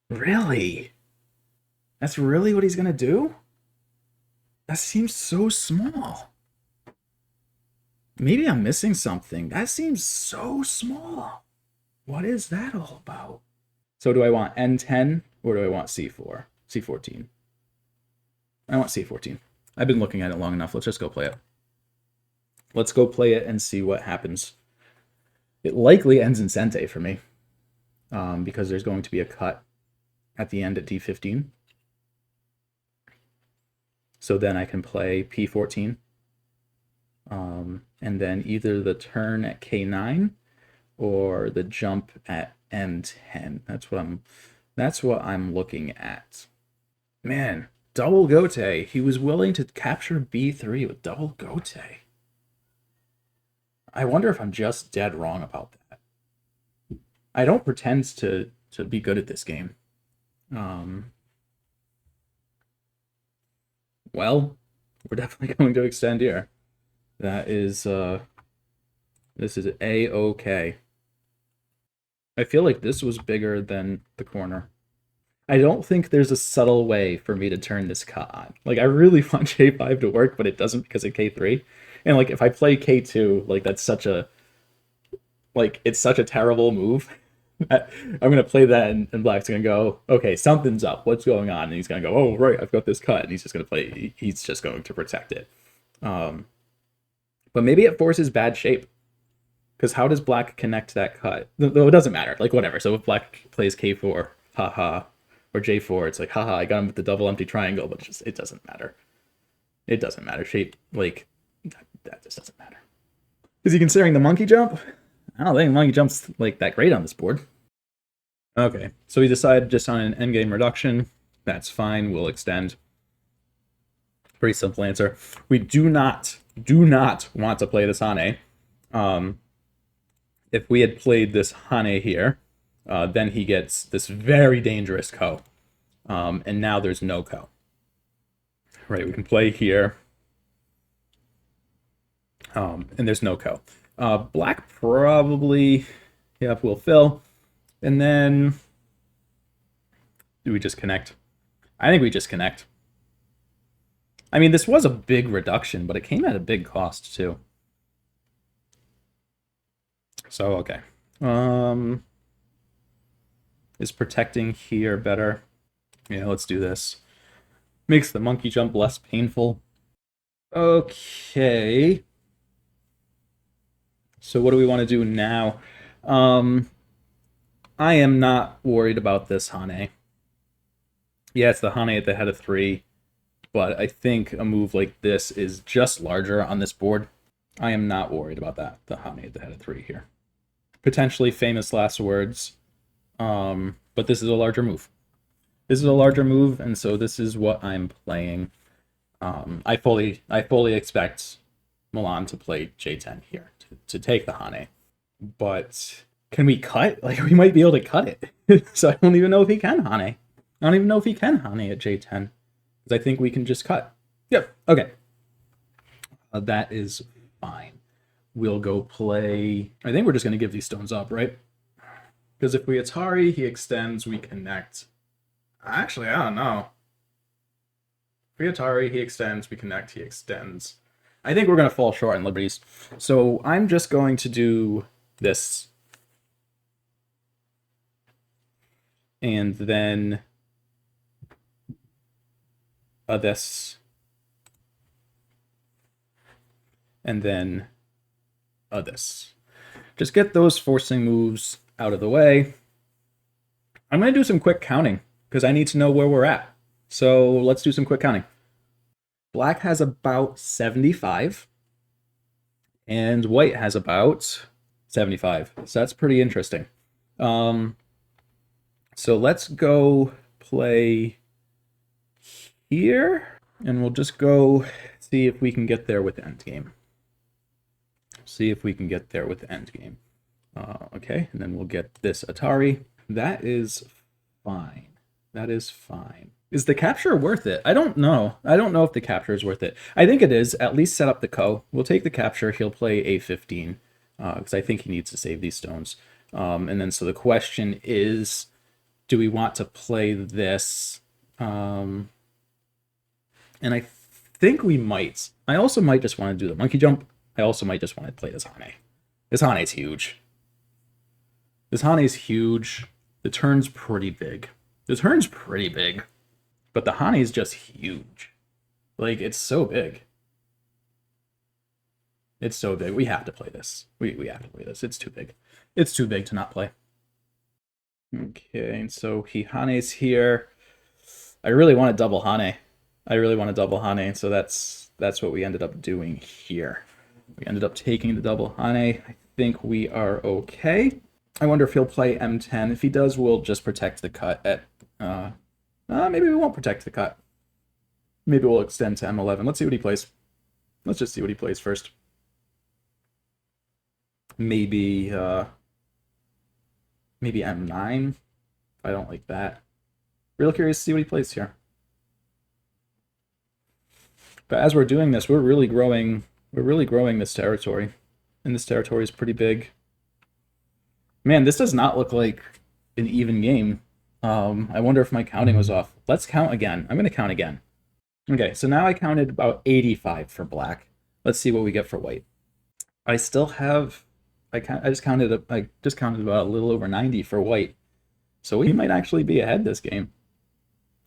Really? That's really what he's gonna do? That seems so small. Maybe I'm missing something. That seems so small. What is that all about? So do I want N10 or do I want C4? C14. I want C14. I've been looking at it long enough. Let's just go play it. Let's go play it and see what happens. It likely ends in Sente for me, because there's going to be a cut at the end at D15. So then I can play P14, and then either the turn at K9 or the jump at M10. That's what I'm looking at. Man, double Gote. He was willing to capture B3 with double Gote. I wonder if I'm just dead wrong about that. I don't pretend to be good at this game. Well, we're definitely going to extend here. That is, this is A-okay. I feel like this was bigger than the corner. I don't think there's a subtle way for me to turn this cut on. Like, I really want J5 to work, but it doesn't because of K3. And, like, if I play K2, like, that's such a... Like, it's such a terrible move. I'm going to play that, and Black's going to go, okay, something's up. What's going on? And he's going to go, oh, right, I've got this cut. And he's just going to play... He's just going to protect it. But maybe it forces bad shape. Because how does Black connect that cut? Though it doesn't matter. Like, whatever. So if Black plays K4, haha, or J4, it's like, haha, I got him with the double empty triangle, but it doesn't matter. It doesn't matter. Shape, like, that just doesn't matter. Is he considering the monkey jump? I don't think monkey jump's, like, that great on this board. Okay, so we decided just on an endgame reduction. That's fine. We'll extend. Pretty simple answer. We do not want to play this Hane. If we had played this Hane here, then he gets this very dangerous ko. And now there's no ko. Right, we can play here. And there's no ko. Black probably, yeah, will fill. And then, do we just connect? I think we just connect. I mean, this was a big reduction, but it came at a big cost, too. So, okay. Is protecting here better? Yeah, let's do this. Makes the monkey jump less painful. Okay. So what do we want to do now? I am not worried about this Hane. Yeah, it's the Hane at the head of 3, but I think a move like this is just larger on this board. I am not worried about that, the Hane at the head of 3 here. Potentially famous last words, but this is a larger move. This is a larger move, and so this is what I'm playing. I fully expect Milan to play J10 here to take the Hane, but can we cut? Like, we might be able to cut it. So I don't even know if he can Hane. I don't even know if he can Hane at J10, because I think we can just cut. Yep. Okay. That is fine. We'll go play... I think we're just going to give these stones up, right? Because if we Atari, he extends, we connect. Actually, I don't know. If we Atari, he extends, we connect, he extends. I think we're going to fall short on liberties. So I'm just going to do this. And then this. And then this. Just get those forcing moves out of the way. I'm going to do some quick counting because I need to know where we're at. So let's do some quick counting. Black has about 75 and white has about 75. So that's pretty interesting. So let's go play here and we'll just go see if we can get there with endgame. See if we can get there with endgame. Okay, and then we'll get this Atari. That is fine. That is fine. Is the capture worth it? I don't know. I don't know if the capture is worth it. I think it is. At least set up the ko. We'll take the capture. He'll play a15 because I think he needs to save these stones. And then so the question is, do we want to play this? And I think we might. I also might just want to do the monkey jump. I also might just want to play this Hane. This Hane's huge. This Hane's huge. The turn's pretty big. The turn's pretty big. But the Hane is just huge. Like, it's so big. It's so big. We have to play this. We have to play this. It's too big. It's too big to not play. Okay, and so he Hane's here. I really want a double Hane. I really want a double Hane, so that's what we ended up doing here. We ended up taking the double Hane. I think we are okay. I wonder if he'll play M10. If he does, we'll just protect the cut at... maybe we won't protect the cut. Maybe we'll extend to M11. Let's see what he plays. Let's just see what he plays first. Maybe M9. I don't like that. Real curious to see what he plays here. But as we're doing this, we're really growing this territory. And this territory is pretty big. Man, this does not look like an even game. I wonder if my counting was off. Let's count again. I'm going to count again. Okay, so now I counted about 85 for black. Let's see what we get for white. I still have... I just counted about a little over 90 for white. So we might actually be ahead this game.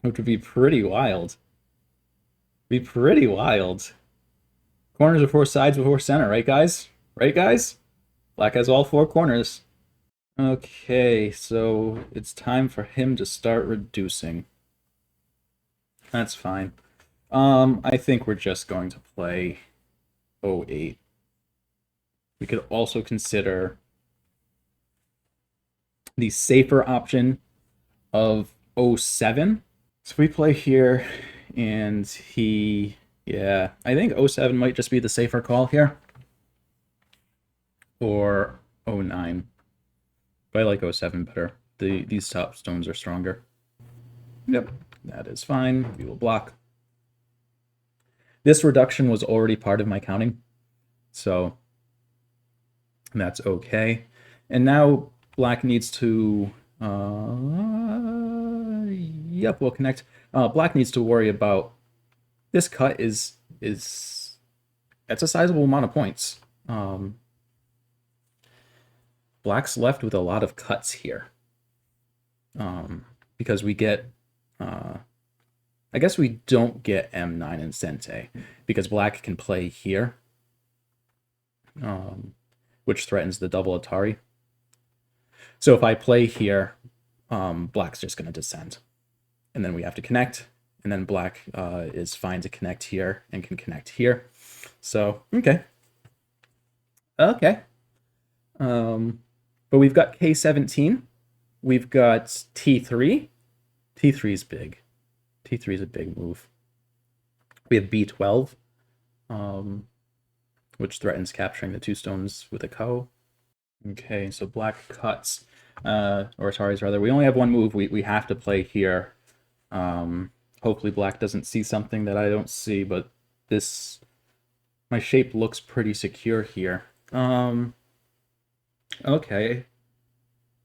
Which would be pretty wild. Be pretty wild. Corners before sides before center, right guys? Right guys? Black has all 4 corners. Okay, so it's time for him to start reducing. That's fine. I think we're just going to play 08. We could also consider the safer option of 07. So if we play here and he... Yeah, I think 07 might just be the safer call here. Or 09. But I like 07 better. These top stones are stronger. Yep, that is fine. We will block. This reduction was already part of my counting. So that's okay. And now black needs to... Yep, we'll connect. Black needs to worry about... This cut is... That's a sizable amount of points. Black's left with a lot of cuts here. Because we get... I guess we don't get M9 and Sente, because black can play here, which threatens the double Atari. So if I play here, black's just going to descend. And then we have to connect, and then black is fine to connect here and can connect here. So, okay. Okay. But we've got K17. We've got T3. T3 is big. T3 is a big move. We have B12, which threatens capturing the 2 stones with a ko. Okay, so black cuts, or Atari's rather. We only have 1 move. We have to play here. Hopefully black doesn't see something that I don't see, but this... My shape looks pretty secure here. Okay.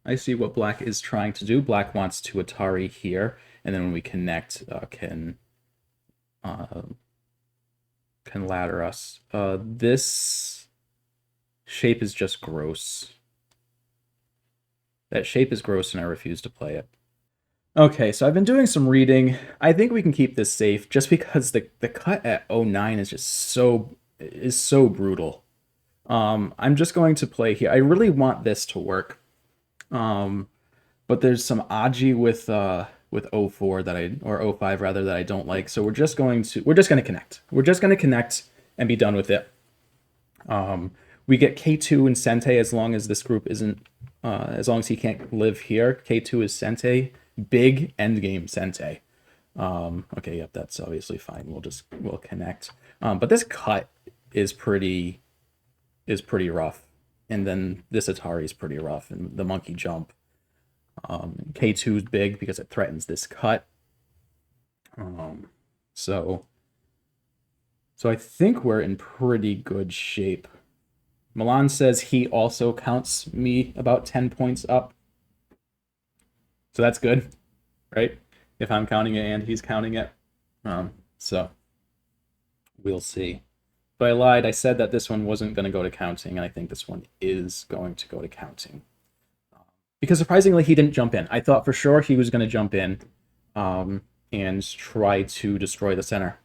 I see what black is trying to do. Black wants to Atari here, and then when we connect, can ladder us. This shape is just gross. That shape is gross, and I refuse to play it. Okay, so I've been doing some reading. I think we can keep this safe, just because the cut at 09 is just so brutal. I'm just going to play here. I really want this to work. But there's some Aji with 04 or 05 rather, that I don't like. So we're just going to connect. We're just going to connect and be done with it. We get K2 and Sente as long as this group isn't, as long as he can't live here. K2 is Sente, big endgame Sente. Okay, yep, that's obviously fine. We'll connect. But this cut is pretty rough. And then this Atari is pretty rough, and the monkey jump. K2 is big because it threatens this cut. So I think we're in pretty good shape. Milan says he also counts me about 10 points up. So that's good, right? If I'm counting it and he's counting it. So we'll see. But I lied. I said that this one wasn't going to go to counting, and I think this one is going to go to counting. Because surprisingly, he didn't jump in. I thought for sure he was going to jump in and try to destroy the center.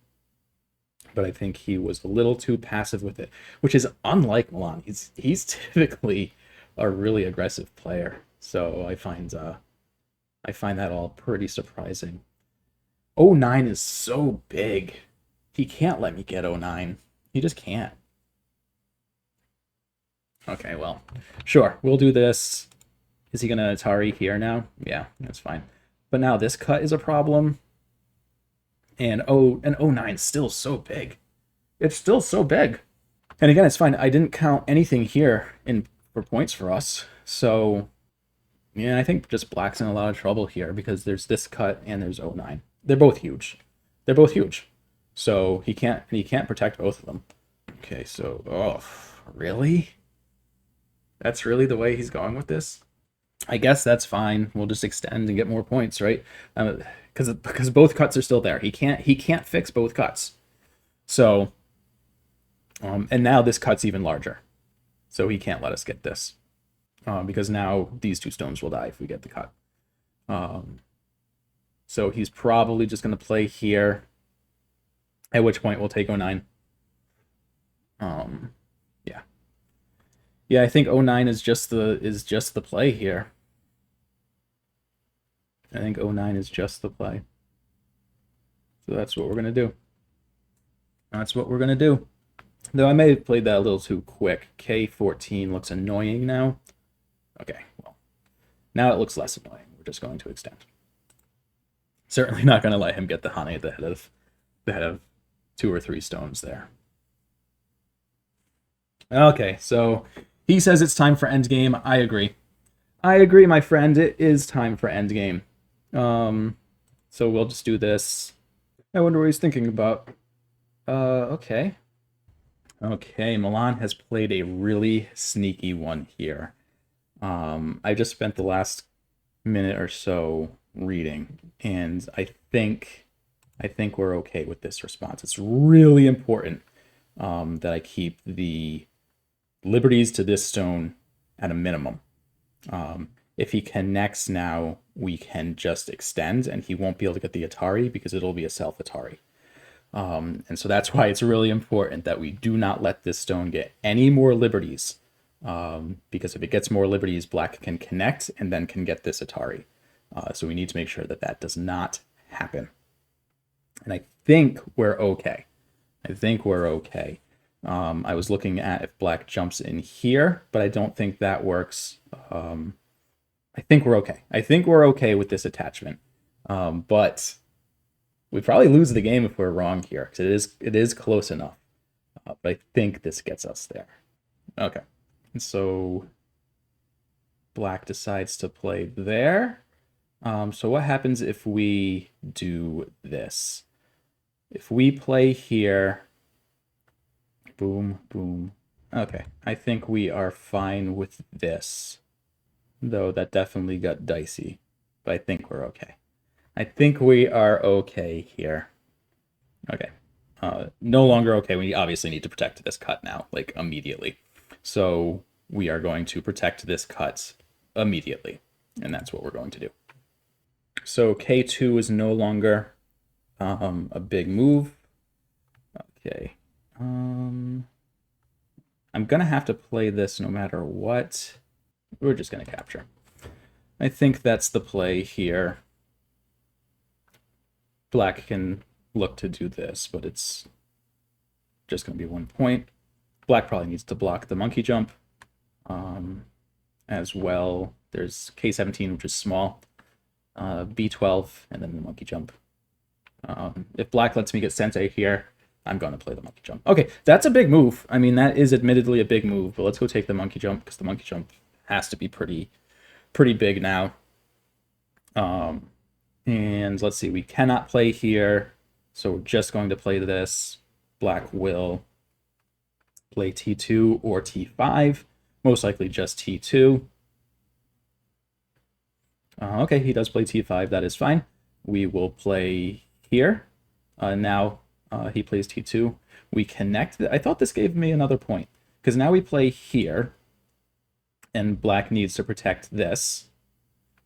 But I think he was a little too passive with it, which is unlike Milan. He's typically a really aggressive player. So I find that all pretty surprising. 09 is so big. He can't let me get 09. He just can't. Okay, well, sure. We'll do this. Is he going to Atari here now? Yeah, that's fine. But now this cut is a problem. And 09 is still so big. It's still so big. And again, it's fine. I didn't count anything here for points for us. So, yeah, I think just Black's in a lot of trouble here because there's this cut and there's 09. They're both huge. They're both huge. So he can't protect both of them. Okay, so really? That's really the way he's going with this? I guess that's fine. We'll just extend and get more points, right? Because both cuts are still there. He can't fix both cuts. So and now this cut's even larger. So he can't let us get this. Because now these two stones will die if we get the cut. So he's probably just going to play here. At which point we'll take 09. Yeah. Yeah, I think 09 is just the play here. I think 09 is just the play. So that's what we're going to do. That's what we're going to do. Though I may have played that a little too quick. K14 looks annoying now. Okay, well, now it looks less annoying. We're just going to extend. Certainly not going to let him get the honey at the head of 2 or 3 stones there. Okay, so he says it's time for endgame. I agree. I agree, my friend. It is time for endgame. So we'll just do this. I wonder what he's thinking about. Okay. Okay, Milan has played a really sneaky one here. I just spent the last minute or so reading, and I think we're okay with this response. It's really important that I keep the liberties to this stone at a minimum. If he connects now, we can just extend, and he won't be able to get the Atari because it'll be a self-Atari. And so that's why it's really important that we do not let this stone get any more liberties. Because if it gets more liberties, Black can connect and then can get this Atari. So we need to make sure that that does not happen. And I think we're okay. I was looking at if Black jumps in here, but I don't think that works. I think we're okay. I think we're okay with this attachment. But we probably lose the game if we're wrong here, because it is close enough. But I think this gets us there. Okay. And so Black decides to play there. So what happens if we do this? If we play here, boom, boom. Okay, I think we are fine with this. Though that definitely got dicey, but I think we're okay. I think we are okay here. Okay. No longer okay. We obviously need to protect this cut now, like immediately. So we are going to protect this cut immediately, and that's what we're going to do. So K2 is no longer a big move. Okay. I'm gonna have to play this no matter what. We're just gonna capture. I think that's the play here. Black can look to do this, but it's just gonna be 1 point. Black probably needs to block the monkey jump as well. There's K17, which is small, B12, and then the monkey jump. If Black lets me get Sente here, I'm going to play the monkey jump. Okay, that's a big move. I mean, that is admittedly a big move, but let's go take the monkey jump, because the monkey jump has to be pretty big now. And let's see, we cannot play here, so we're just going to play this. Black will play t2 or t5, most likely just t2. Okay, he does play t5, that is fine. We will play here. Now he plays t2. We connect. I thought this gave me another point, because now we play here, and black needs to protect this.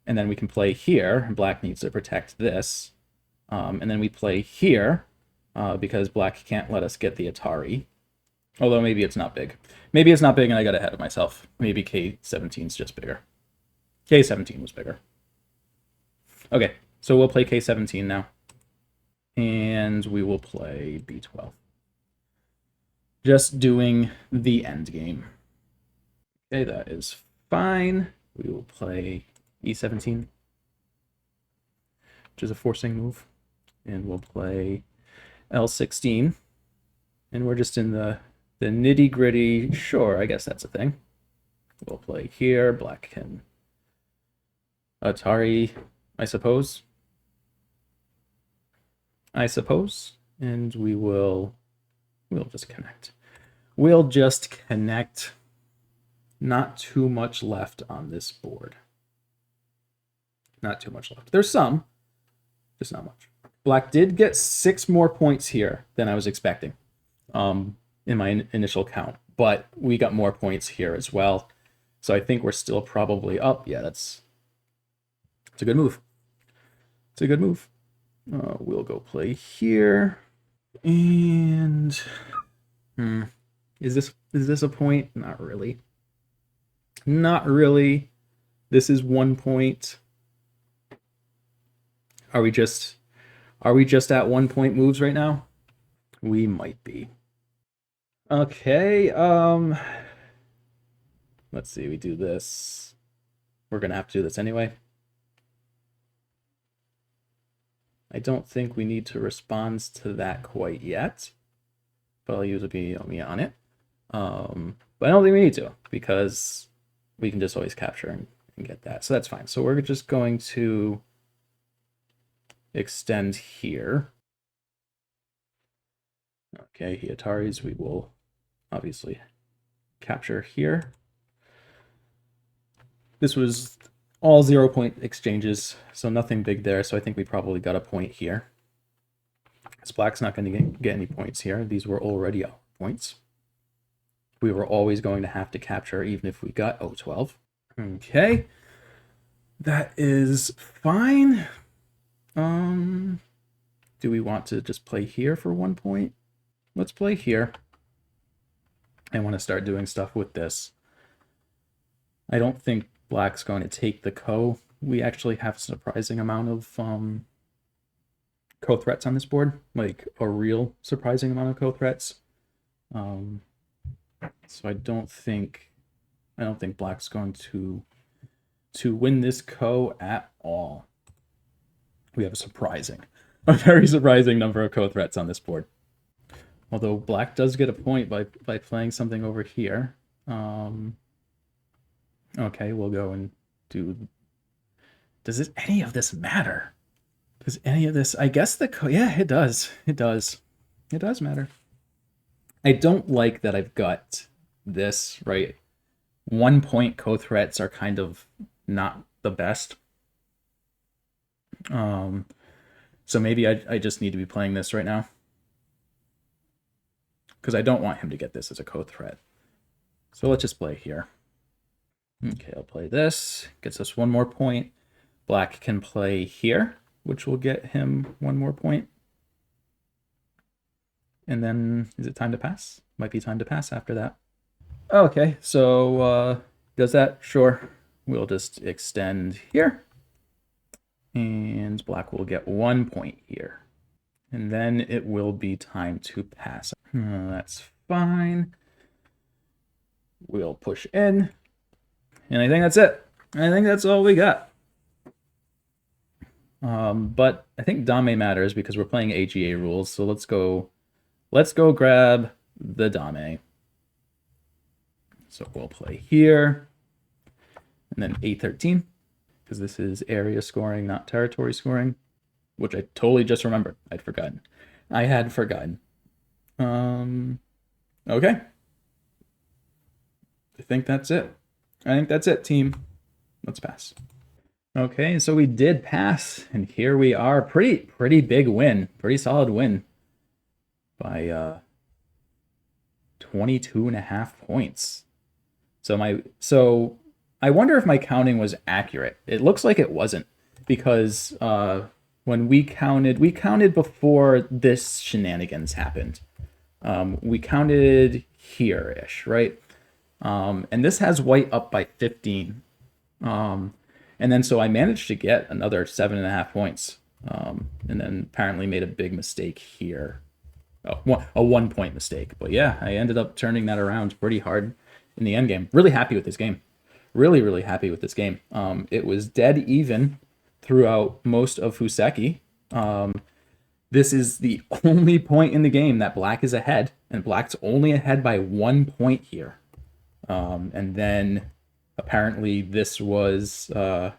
And then we can play here, and black needs to protect this. And then we play here, because black can't let us get the Atari. Although maybe it's not big. Maybe it's not big and I got ahead of myself. Maybe K17 is just bigger. K17 was bigger. Okay, so we'll play K17 now. And we will play B12. Just doing the end game. Okay, that is fine. We will play E17, which is a forcing move. And we'll play L16. And we're just in the nitty-gritty. Sure, I guess that's a thing. We'll play here. Black can Atari, I suppose. And we'll just connect. We'll just connect. Not too much left on this board. Not too much left. There's some, just not much. Black did get 6 more points here than I was expecting in my initial count, but we got more points here as well. So I think we're still probably up. Yeah, it's a good move. It's a good move. We'll go play here. And is this a point? Not really. Not really. This is 1 point. Are we just at 1 point moves right now? We might be. Okay, let's see, we do this. We're gonna have to do this anyway. I don't think we need to respond to that quite yet, but I'll use a me on it. But I don't think we need to, because we can just always capture and get that. So that's fine. So we're just going to extend here. Okay, he Ataris, we will obviously capture here. This was all 0 point exchanges, so nothing big there. So I think we probably got a point here. Because black's not going to get any points here. These were already our points. We were always going to have to capture even if we got O12. Okay, that is fine. Do we want to just play here for 1 point? Let's play here. I want to start doing stuff with this. I don't think black's going to take the ko. We actually have a surprising amount of ko threats on this board, like a real surprising amount of ko threats. So I don't think black's going to win this ko at all. We have a very surprising number of ko threats on this board. Although black does get a point by playing something over here. Okay, we'll go and do... Does any of this matter? Does any of this... I guess the... Yeah, it does. It does. It does matter. I don't like that I've got this, right? 1 point ko threats are kind of not the best. So maybe I just need to be playing this right now. Because I don't want him to get this as a ko threat. So let's just play here. Okay, I'll play this. Gets us 1 more point. Black can play here, which will get him 1 more point. And then, is it time to pass? Might be time to pass after that. Okay, so does that? Sure. We'll just extend here. And black will get 1 point here. And then it will be time to pass. That's fine. We'll push in. And I think that's it. I think that's all we got. But I think Dame matters because we're playing AGA rules. So let's go grab the Dame. So we'll play here. And then A13. Because this is area scoring, not territory scoring. which I totally just remembered. I'd forgotten. I had forgotten. Okay. I think that's it. Team. Let's pass. Okay, so we did pass, and here we are. Pretty big win. Pretty solid win by 22.5 points. So I wonder if my counting was accurate. It looks like it wasn't, because when we counted before this shenanigans happened. We counted here-ish, right? And this has white up by 15. And then so I managed to get another 7.5 points. And then apparently made a big mistake here. Oh, a 1-point mistake. But yeah, I ended up turning that around pretty hard in the end game. Really happy with this game. Really happy with this game. It was dead even throughout most of Fuseki. This is the only point in the game that black is ahead, and black's only ahead by 1 point here. And then apparently this was a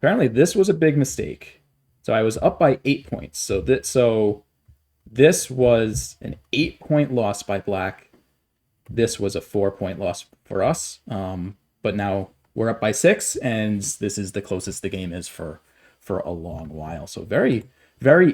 big mistake. So I was up by 8 points. So this was an 8-point loss by black. This was a 4-point loss for us. But now we're up by 6, and this is the closest the game is for a long while. So very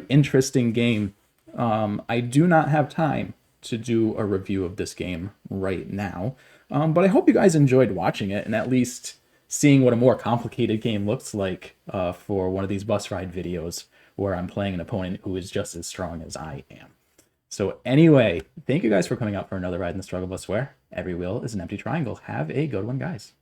interesting game. I do not have time to do a review of this game right now, but I hope you guys enjoyed watching it and at least seeing what a more complicated game looks like for one of these bus ride videos where I'm playing an opponent who is just as strong as I am. So anyway, thank you guys for coming out for another ride in the struggle bus where every wheel is an empty triangle. Have a good one, guys.